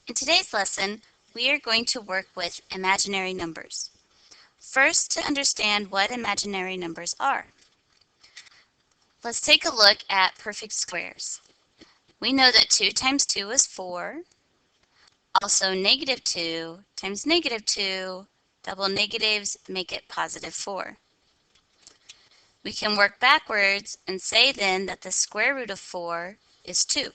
In today's lesson, we are going to work with imaginary numbers. First, to understand what imaginary numbers are, let's take a look at perfect squares. We know that 2 times 2 is 4. Also, negative 2 times negative 2, double negatives make it positive 4. We can work backwards and say then that the square root of 4 is 2.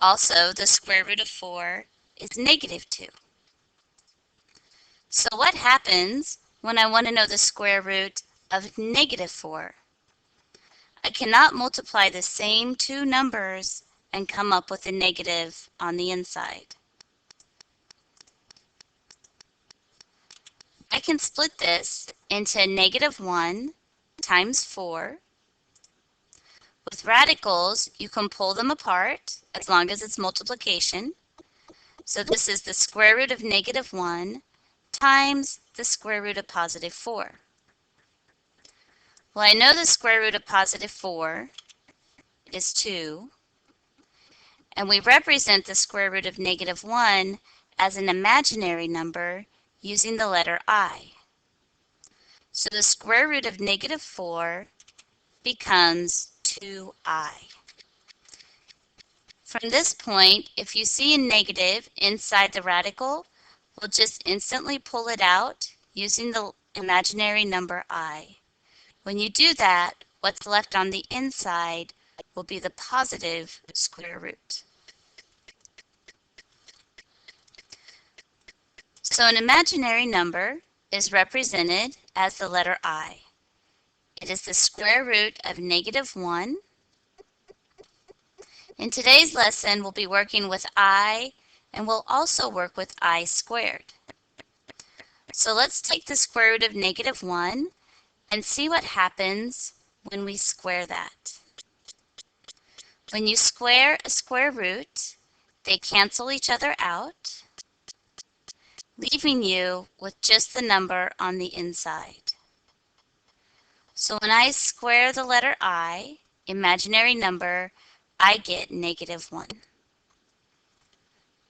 Also, the square root of 4 is negative 2. So what happens when I want to know the square root of negative 4? I cannot multiply the same two numbers and come up with a negative on the inside. I can split this into negative 1 times 4. With radicals, you can pull them apart as long as it's multiplication. So this is the square root of negative 1 times the square root of positive 4. Well, I know the square root of positive 4 is 2, and we represent the square root of negative 1 as an imaginary number using the letter I. So the square root of negative 4 becomes 2I. From this point, if you see a negative inside the radical, we'll just instantly pull it out using the imaginary number I. When you do that, what's left on the inside will be the positive square root. So an imaginary number is represented as the letter I. It is the square root of negative 1. In today's lesson, we'll be working with I, and we'll also work with I squared. So let's take the square root of negative 1 and see what happens when we square that. When you square a square root, they cancel each other out, leaving you with just the number on the inside. So when I square the letter I, imaginary number, I get negative 1.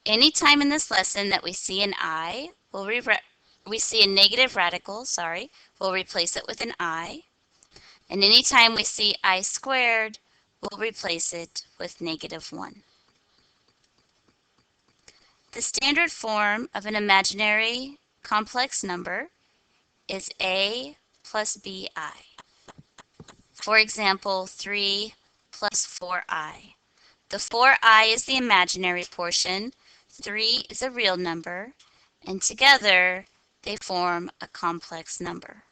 Anytime in this lesson that we see an I, we see a negative radical, we'll replace it with an I. And anytime we see I squared, we'll replace it with negative 1. The standard form of an imaginary complex number is A plus BI. For example, 3 plus 4I. The 4I is the imaginary portion, 3 is a real number, and together they form a complex number.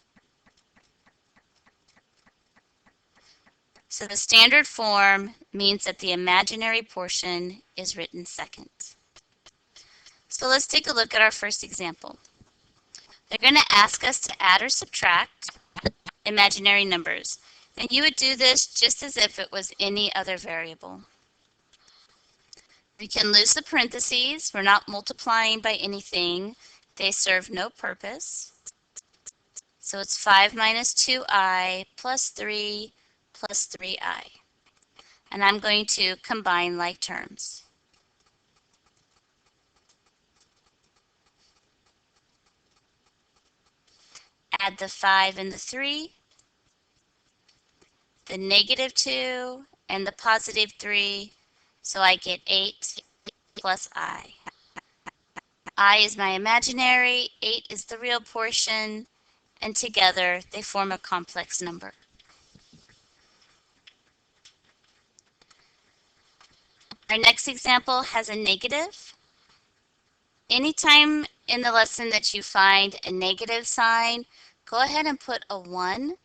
So the standard form means that the imaginary portion is written second. So let's take a look at our first example. They're going to ask us to add or subtract imaginary numbers. And you would do this just as if it was any other variable. We can lose the parentheses. We're not multiplying by anything. They serve no purpose. So it's 5 minus 2I plus 3 plus 3I. And I'm going to combine like terms. Add the 5 and the 3, the negative 2, and the positive 3, so I get 8 plus I. I is my imaginary, 8 is the real portion, and together they form a complex number. Our next example has a negative. Anytime in the lesson that you find a negative sign, go ahead and put a 1.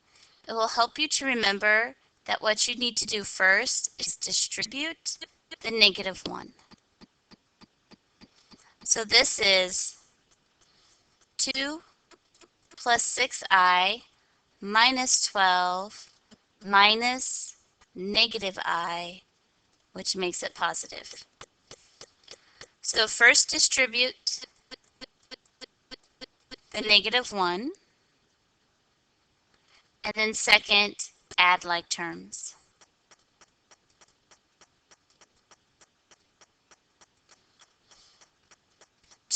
It will help you to remember that what you need to do first is distribute the negative 1. So this is 2 plus 6I minus 12 minus negative I, which makes it positive. So first distribute the negative 1, and then second add like terms.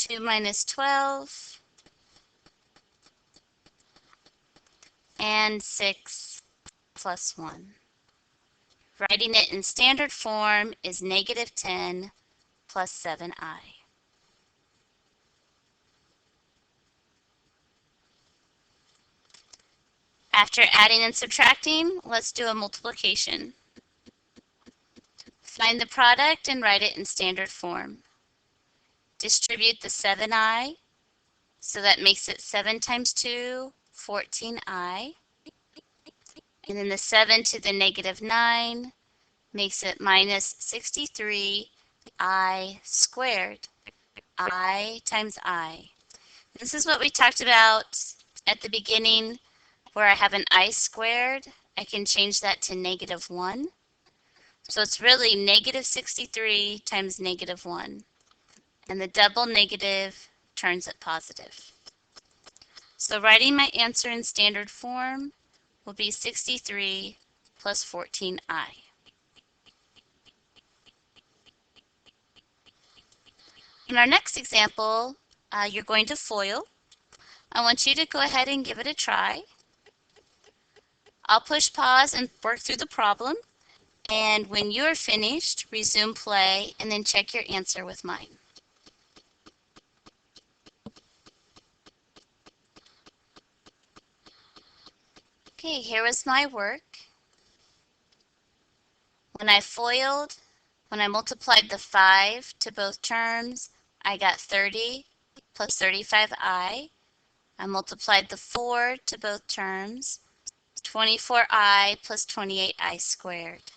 2 minus 12, and 6 plus 1. Writing it in standard form is negative 10 plus 7i. After adding and subtracting, let's do a multiplication. Find the product and write it in standard form. Distribute the 7i, so that makes it 7 times 2, 14i. And then the 7 to the negative 9 makes it minus 63i squared. I times I. This is what we talked about at the beginning, where I have an I squared. I can change that to negative 1. So it's really negative 63 times negative 1. And the double negative turns it positive. So writing my answer in standard form will be 63 plus 14i. In our next example, you're going to FOIL. I want you to go ahead and give it a try. I'll push pause and work through the problem. And when you're finished, resume play and then check your answer with mine. Okay, here was my work. When I FOILed, when I multiplied the 5 to both terms, I got 30 plus 35i. I multiplied the 4 to both terms, 24i plus 28i squared.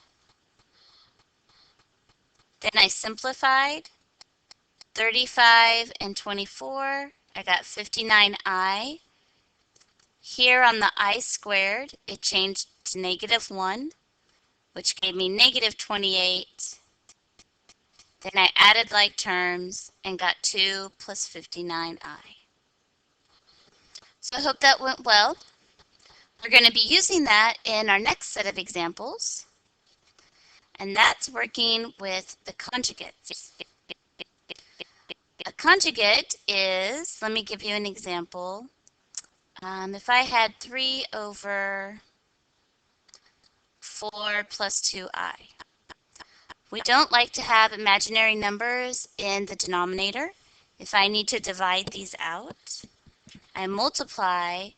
Then I simplified 35 and 24. I got 59i. Here on the I squared, it changed to negative 1, which gave me negative 28. Then I added like terms and got 2 plus 59i. So I hope that went well. We're going to be using that in our next set of examples, and that's working with the conjugates. A conjugate is, let me give you an example. If I had 3 over 4 plus 2i. We don't like to have imaginary numbers in the denominator. If I need to divide these out, I multiply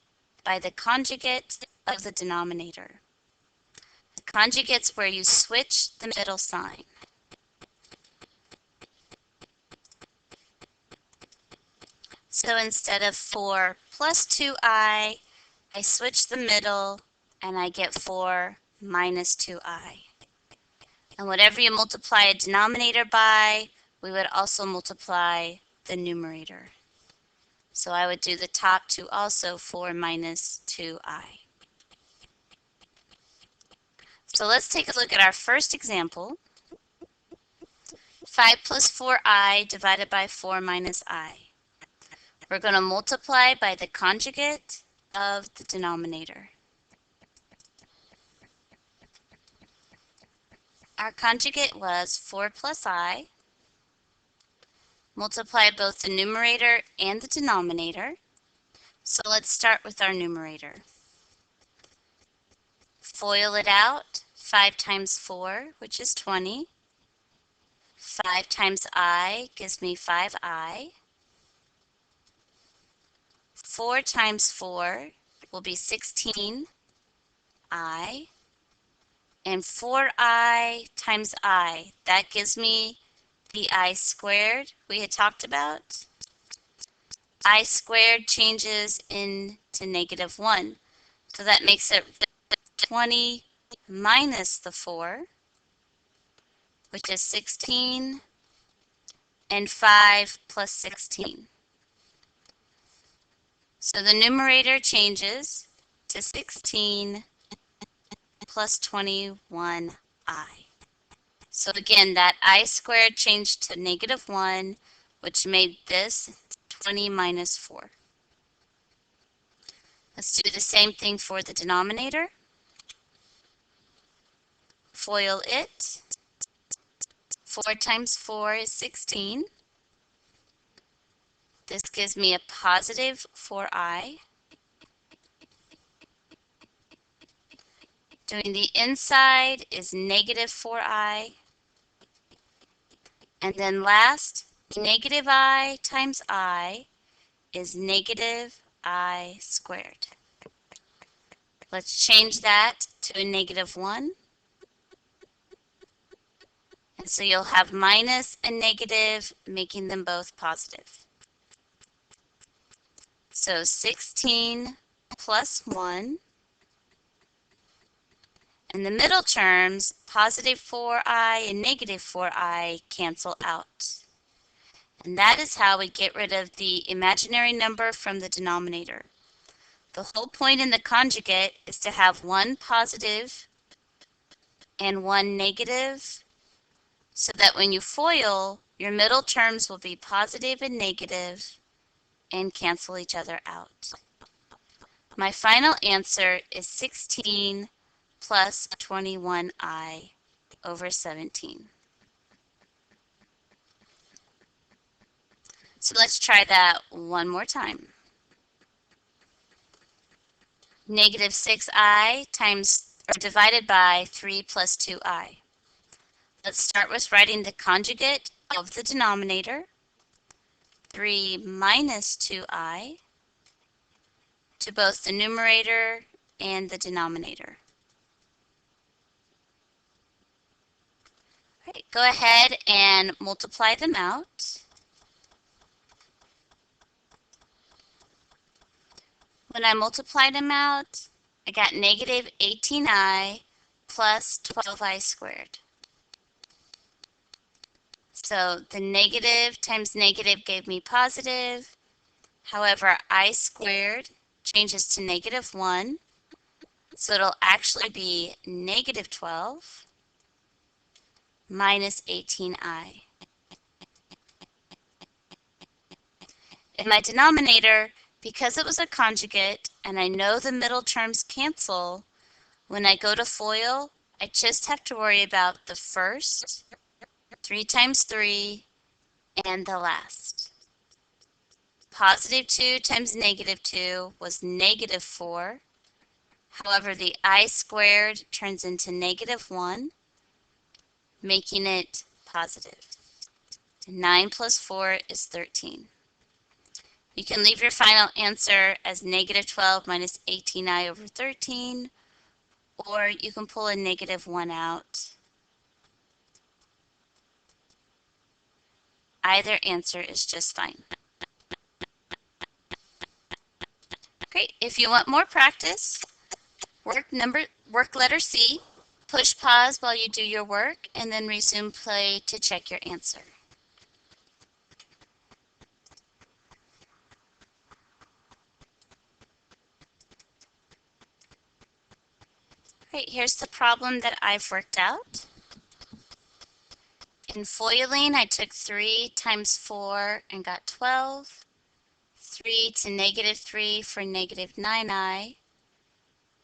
by the conjugate of the denominator. The conjugate's where you switch the middle sign. So instead of 4 plus 2i, I switch the middle and I get 4 minus 2i. And whatever you multiply a denominator by, we would also multiply the numerator. So I would do the top two also, 4 minus 2i. So let's take a look at our first example. 5 plus 4i divided by 4 minus I. We're going to multiply by the conjugate of the denominator. Our conjugate was 4 plus I. Multiply both the numerator and the denominator. So let's start with our numerator. FOIL it out. 5 times 4, which is 20. 5 times I gives me 5i. 4 times 4 will be 16i. And 4i times I, that gives me the I squared we had talked about. I squared changes into negative 1. So that makes it 20 minus the 4, which is 16, and 5 plus 16. So the numerator changes to 16 plus 21i. So again, that I squared changed to negative 1, which made this 20 minus 4. Let's do the same thing for the denominator. FOIL it. 4 times 4 is 16. This gives me a positive 4i. Doing the inside is negative 4i. And then last, negative I times I is negative I squared. Let's change that to a negative 1. And so you'll have minus and negative, making them both positive. So 16 plus 1. And the middle terms, positive 4i and negative 4i, cancel out. And that is how we get rid of the imaginary number from the denominator. The whole point in the conjugate is to have one positive and one negative, so that when you FOIL, your middle terms will be positive and negative and cancel each other out. My final answer is 16 plus 21i over 17. So let's try that one more time. Negative 6i divided by 3 plus 2i. Let's start with writing the conjugate of the denominator. 3 minus 2i to both the numerator and the denominator. All right, go ahead and multiply them out. When I multiplied them out, I got negative 18i plus 12i squared. So the negative times negative gave me positive. However, I squared changes to negative 1. So it'll actually be negative 12 minus 18i. In my denominator, because it was a conjugate and I know the middle terms cancel, when I go to FOIL, I just have to worry about the first, 3 times 3, and the last. Positive 2 times negative 2 was negative 4. However, the I squared turns into negative 1, making it positive. 9 plus 4 is 13. You can leave your final answer as negative 12 minus 18i over 13, or you can pull a negative 1 out. Either answer is just fine. Great. If you want more practice, work letter C, push pause while you do your work, and then resume play to check your answer. Right, here's the problem that I've worked out. In FOILing, I took 3 times 4 and got 12. 3 to negative 3 for negative 9i.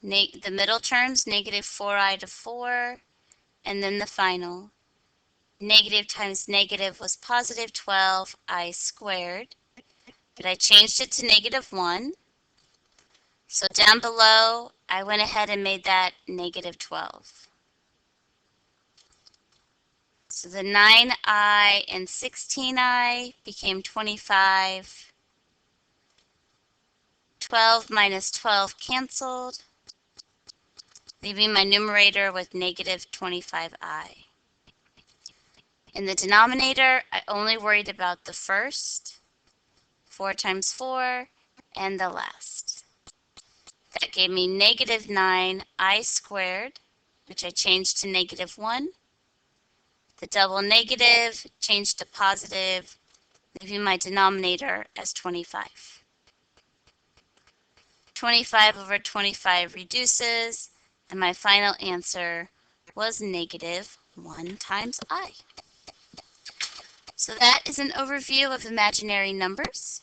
The middle terms, negative 4i to 4, and then the final. Negative times negative was positive 12i squared, but I changed it to negative 1. So down below, I went ahead and made that negative 12. So the 9i and 16i became 25. 12 minus 12 canceled, leaving my numerator with negative 25i. In the denominator, I only worried about the first, 4 times 4, and the last. That gave me negative 9i squared, which I changed to negative 1. The double negative changed to positive, leaving my denominator as 25. 25 over 25 reduces, and my final answer was negative 1 times I. So that is an overview of imaginary numbers.